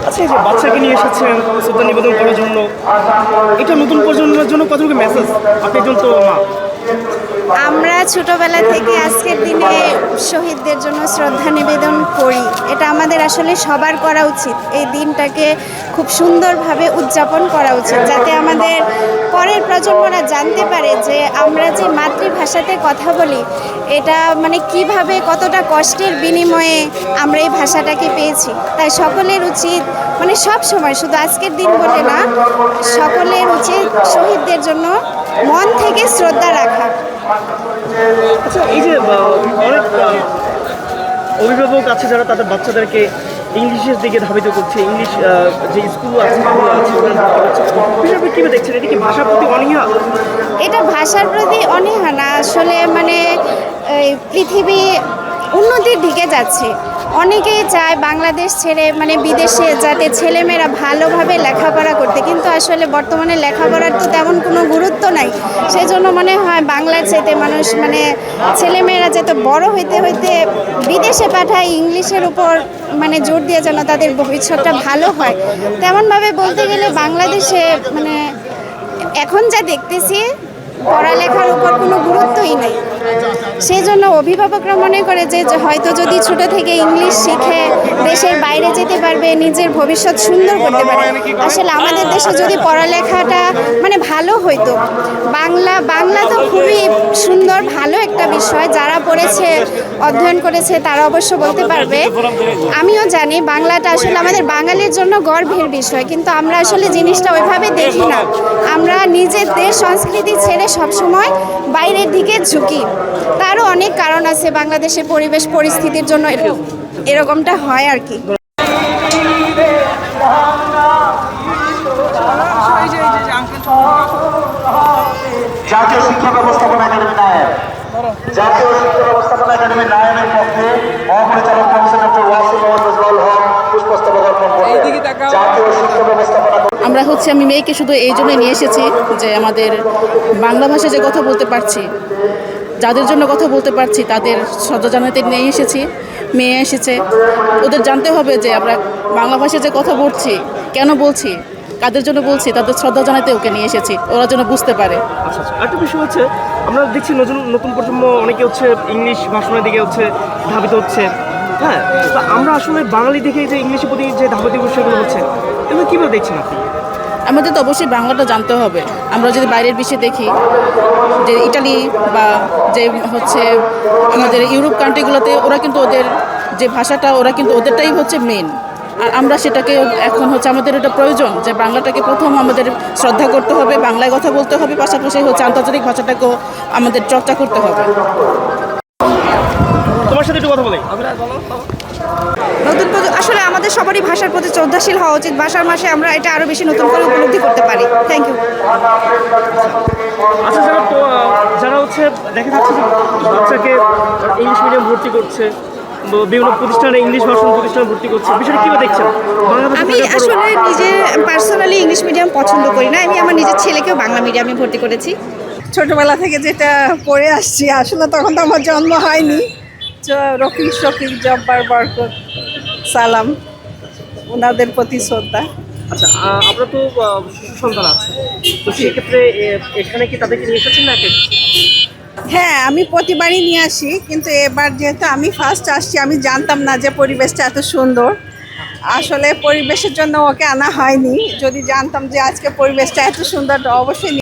আচ্ছা, এই যে বাচ্চাকে নিয়ে এসেছেন শ্রদ্ধা নিবেদন করার জন্য, এটা নতুন প্রজন্মের জন্য কতটুকু মেসেজ? আপনি একজন তো মা। আমরা ছোটবেলা থেকে আজকের দিনে শহীদদের জন্য শ্রদ্ধা নিবেদন করি। এটা আমাদের আসলে সবার করা উচিত। এই দিনটাকে খুব সুন্দরভাবে উদযাপন করা উচিত, যাতে আমাদের পরের প্রজন্মরা জানতে পারে যে আমরা যে মাতৃভাষাতে কথা বলি, এটা মানে কিভাবে কতটা কষ্টের বিনিময়ে আমরা এই ভাষাটাকে পেয়েছি। তাই সকলের উচিত মানে সব সময়, শুধু আজকের দিন বলে না, সকলের উচিত শহীদদের জন্য মন থেকে শ্রদ্ধা রাখা। আচ্ছা, এই যে অনেক অভিভাবক আছে যারা তাদের বাচ্চাদেরকে ইংলিশের দিকে ধাবিত করছে, ইংলিশ যে স্কুল আছে সেগুলো আছে ওখানে ভর্তি করছে। বিষয়টা কীভাবে দেখছেন? এটা কি ভাষার প্রতি অনীহা? এটা ভাষার প্রতি অনীহা না, আসলে মানে এই পৃথিবী উন্নতির দিকে যাচ্ছে। অনেকেই চায় বাংলাদেশ ছেড়ে মানে বিদেশে যাতে ছেলেমেয়েরা ভালোভাবে লেখাপড়া করতে, কিন্তু আসলে বর্তমানে লেখাপড়ার তো তেমন কোনো গুরুত্ব নাই। সেজন্য মনে হয় বাংলার চাইতে মানুষ মানে ছেলেমেয়েরা যাতে বড় হইতে হইতে বিদেশে পাঠায়, ইংলিশের উপর মানে জোর দিয়ে যেন তাদের ভবিষ্যৎটা ভালো হয়। তেমনভাবে বলতে গেলে বাংলাদেশে মানে এখন যা দেখতেছি পড়ালেখার উপর কোনো গুরুত্বই নেই। সেই জন্য অভিভাবকরা মনে করে যে হয়তো যদি ছোট থেকে ইংলিশ শিখে দেশের বাইরে যেতে পারবে, নিজের ভবিষ্যৎ সুন্দর করতে পারে। আসলে আমাদের দেশে যদি পড়ালেখাটা মানে ভালো হইতো, বাংলা তো খুবই সুন্দর ভালো একটা বিষয়। যারা পড়েছে অধ্যয়ন করেছে তারা অবশ্য বলতে পারবে। আমিও জানি বাংলাটা আসলে আমাদের বাঙালির জন্য গর্বের বিষয়, কিন্তু আমরা আসলে জিনিসটা ওইভাবে দেখি না। আমরা নিজের দেশ সংস্কৃতি ছেড়ে সবসময় বাইরের দিকে ঝুঁকি। তারও অনেক কারণ আছে, বাংলাদেশের পরিবেশ পরিস্থিতির জন্য এরকমটা হয় আর কি। জাতীয় শিক্ষা ব্যবস্থাপনা একাডেমি নায়ক, জাতীয় শিক্ষা ব্যবস্থাপনা একাডেমি নায়কের পক্ষে মহাপরিচালক প্রফেসর ডক্টর ওয়াসিম মোহাম্মদ নজরুল হক পুষ্পস্তবক অর্পণ করবেন। জাতীয় শিক্ষা ব্যবস্থাপনা আমি মেয়েকে শুধু এই জন্যই নিয়ে এসেছি যে আমাদের বাংলা ভাষায় যে কথা বলতে পারছি, যাদের জন্য কথা বলতে পারছি তাদের শ্রদ্ধা জানাতে নিয়ে এসেছি। মেয়ে এসেছে, ওদের জানতে হবে যে আমরা বাংলা ভাষায় যে কথা বলছি, কেন বলছি, কাদের জন্য বলছি, তাদের শ্রদ্ধা জানাতে ওকে নিয়ে এসেছি, ওরা যেন বুঝতে পারে। আচ্ছা আচ্ছা, একটা বিষয় হচ্ছে আমরা দেখছি নতুন প্রজন্ম অনেকে হচ্ছে ইংলিশ ভাষণের দিকে হচ্ছে ধাবিত হচ্ছে। হ্যাঁ, তো আমরা আসলে বাঙালি দেখে যে ইংলিশের প্রতি যে ধাবিত বিষয়গুলো হচ্ছে, এগুলো কীভাবে দেখছেন আপনি? আমাদের তো অবশ্যই বাংলাটা জানতে হবে। আমরা যদি বাইরের বিশ্বে দেখি যে ইটালি বা যে হচ্ছে আমাদের ইউরোপ কান্ট্রিগুলোতে, ওরা কিন্তু ওদের যে ভাষাটা ওরা কিন্তু ওদেরটাই হচ্ছে মেন। আর আমরা সেটাকে এখন হচ্ছে আমাদের এটা প্রয়োজন যে বাংলাটাকে প্রথম আমাদের শ্রদ্ধা করতে হবে, বাংলায় কথা বলতে হবে, পাশাপাশি হচ্ছে আন্তর্জাতিক ভাষাটাকেও আমাদের চর্চা করতে হবে। তোমার সাথে একটু কথা বলি। নতুন আসলে আমাদের সবারই ভাষার প্রতি শ্রদ্ধাশীল হওয়া উচিত। ভাষার মাসে আমরা এটা আরও বেশি নতুন করে উপলব্ধি করতে পারি। Thank you. আচ্ছা, যারা হচ্ছে দেখা যাচ্ছে যে বাচ্চাকে ইংলিশ মিডিয়াম ভর্তি করছে, বিভিন্ন প্রতিষ্ঠানে ইংলিশ ভাষণ প্রতিষ্ঠানে ভর্তি করছে, বিষয়টা কীভাবে দেখছেন? আমি আসলে নিজে পার্সোনালি ইংলিশ মিডিয়াম পছন্দ করি না। আমি আমার নিজের ছেলেকেও বাংলা মিডিয়ামে ভর্তি করেছি। ছোটবেলা থেকে যেটা পড়ে আসছি, আসলে তখন তো আমার জন্ম হয়নি। রফিক শফিক জব্বার বরকত সালাম, ওনাদের প্রতি শ্রদ্ধা। আচ্ছা, আমরা তো শিশু সন্তান আছে, তো সেক্ষেত্রে এখানে কি তাদেরকে নিয়ে এসেছেন না? হ্যাঁ, আমি প্রতিবারই নিয়ে আসি, কিন্তু এবার যেহেতু আমি ফার্স্ট আসছি, আমি জানতাম না যে পরিবেশটা এত সুন্দর। আসলে পরিবেশের জন্য ওকে আনা হয়নি। যদি জানতাম যে আজকে পরিবেশটা এত সুন্দর, অবশ্যই